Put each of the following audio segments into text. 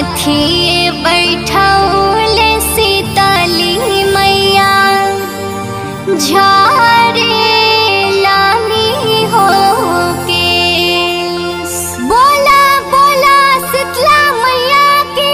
हाथी बैठौले सीताली मैया झारे लाली हो के। बोला बोला शीतला मैया की।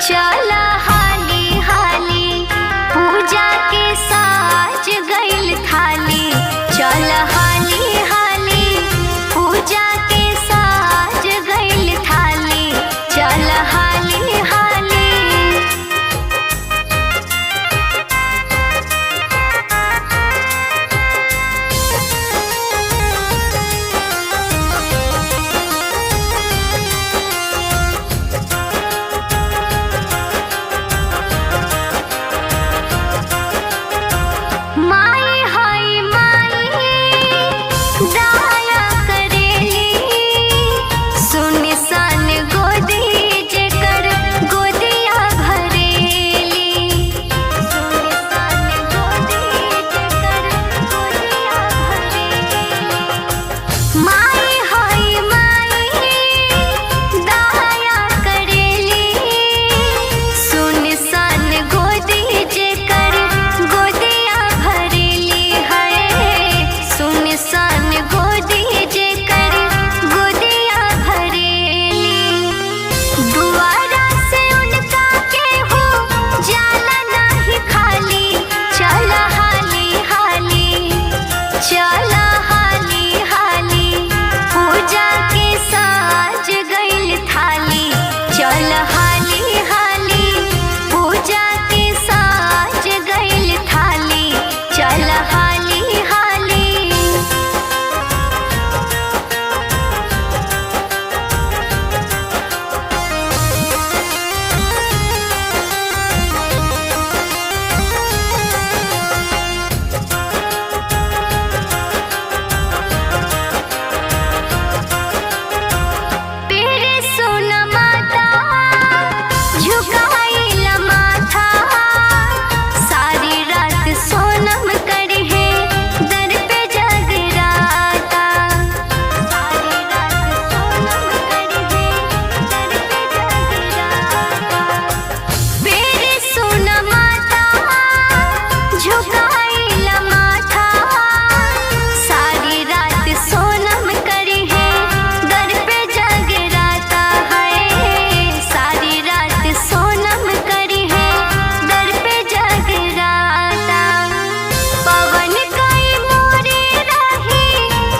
चला हाली हाली पूजा के साज गइल थाली। चला हाली हाली पूजा के साज गइल थाली। चला हाली हाली माई हाय माई दया करेली। सुन सन गोदी जेकर गोदिया भरेली। सुन सन गोदी जेकर गोदिया भरेली। माई हाय माई दया करेली। सुन सन गोदी जेकर गोदिया भरेली है। सुन सन गोदी जेकर गोदिया भरेली। दुआरा से उनका केहू जाला नाही खाली। चला हाली हाली चला हाली हाली पूजा के साज गइल थाली। चला हाली हाली पूजा के साज गइल थाली। चला हाली हाली तेरे सुन माता झुकाइल माथा। सारी रात सोनम करी है दर पे जगराता। सारी रात सोनम करी है दर पे जगराता। तेरे सुन माता झुकाइल माथा। सारी रात सोनम करी है दर पे जगराता है। सारी रात सोनम करी है दर पे जगराता। पवन कई मोरे रही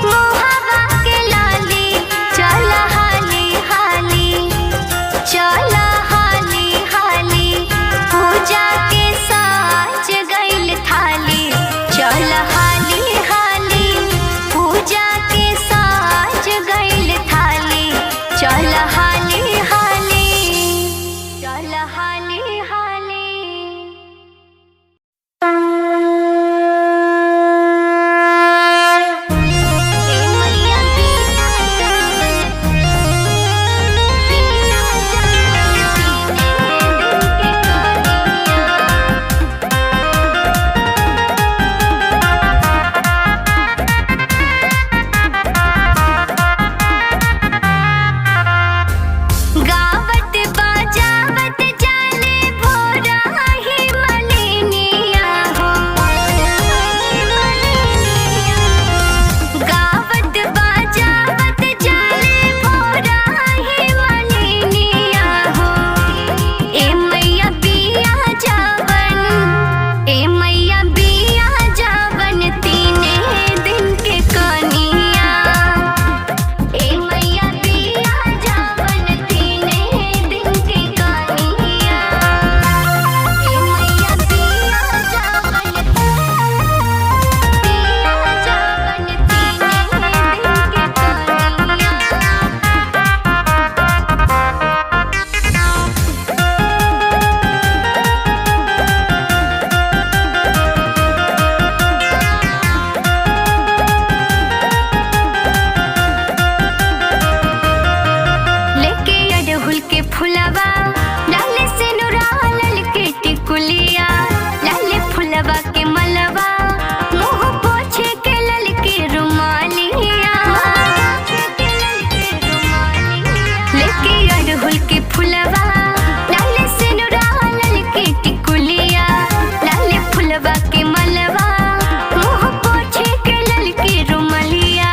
मोहवा के लाली। चला हाली हाली चला हाली हाली पूजा के साज गइल थाली। चला हाली हाली पूजा के साज गइल थाली। चला हाली हाली चला हाली हाली ए मैया बीना गावत बाजावत जाले भोरा ही मलिनिया हो। गावत बाजावत जाले भोरा ही मलिनिया हो। ए मैया बिया जावन ए मैया बिया जावन तीने दिन के कनिया। ए मैया बिया जावन तीने दिन के कनिया। ए मैया बिया जावन तीने दिन के लेके अड़हुल के फुलवा लाल से नुरा लाल के टिकुलिया। लाल फुलवा के मलवा मुँह पोछे के लल के रुमालिया। लेके अड़हुल के फुलवा लाल से नुरा लाल के टिकुलिया। लाल फुलवा के मलवा मुँह पोछे के लल के रुमालिया।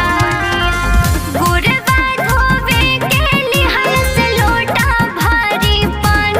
गोरवा धोवे के लिहल से लोटा भारी पानी।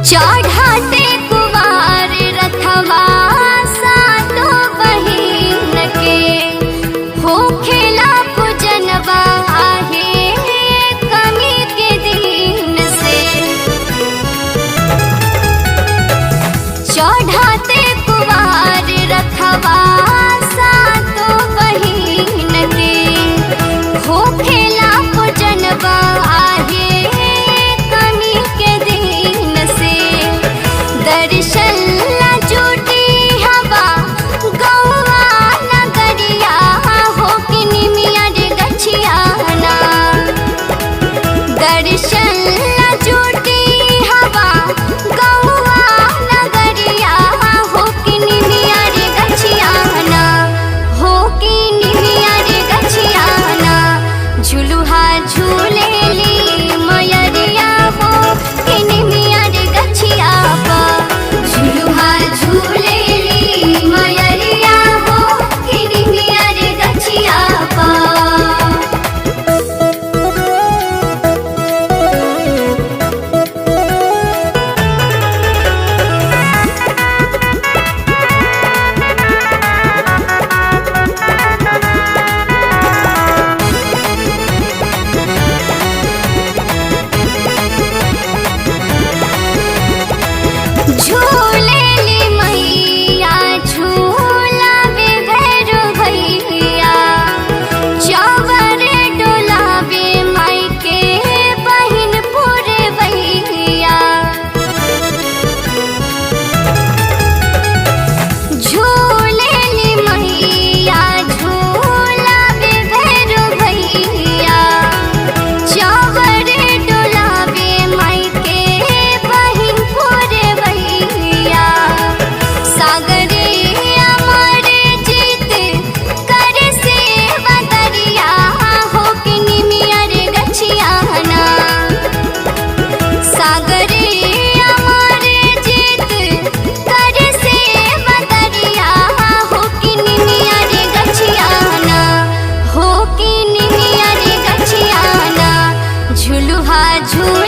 चढ़ाते कुवार रथवा सातो बहिन के होखेला पूजनवा आहे कमी के दिन से। चढ़ाते कुवार रथवा सातो बहिन के होखेला पूजनवा आहे कमी के दिन से। दर्शन ला जुटी हवा गौवा नगरिया हो कि निमिया रे गछियाना। दर्शन ला जुटी हवा गौवा नगरिया हो कि निमिया रे गछियाना। हो कि निमिया रे गछियाना। झुलुहा झूलेली मयरिया हो कि निमिया रे गछिया पा। झुलुहा झूलेली मयरिया हो कि निमिया रे गछिया पा। झूलेली मैया झूलावे भैरो भैया। चवर डोलावे माई के बहिन पूरे भैया। झूलेली मैया झूलावे भैरो भैया। चवर डोलावे माई के बहिन पूरे भैया। सागरे अमर जीत करे सेवा दरिया हो कि निमिया रे गछियाना। सागरे अमर जीत करे सेवा दरिया हो कि निमिया रे गछियाना। हो कि निमिया रे गछियाना। झुलुहा झूल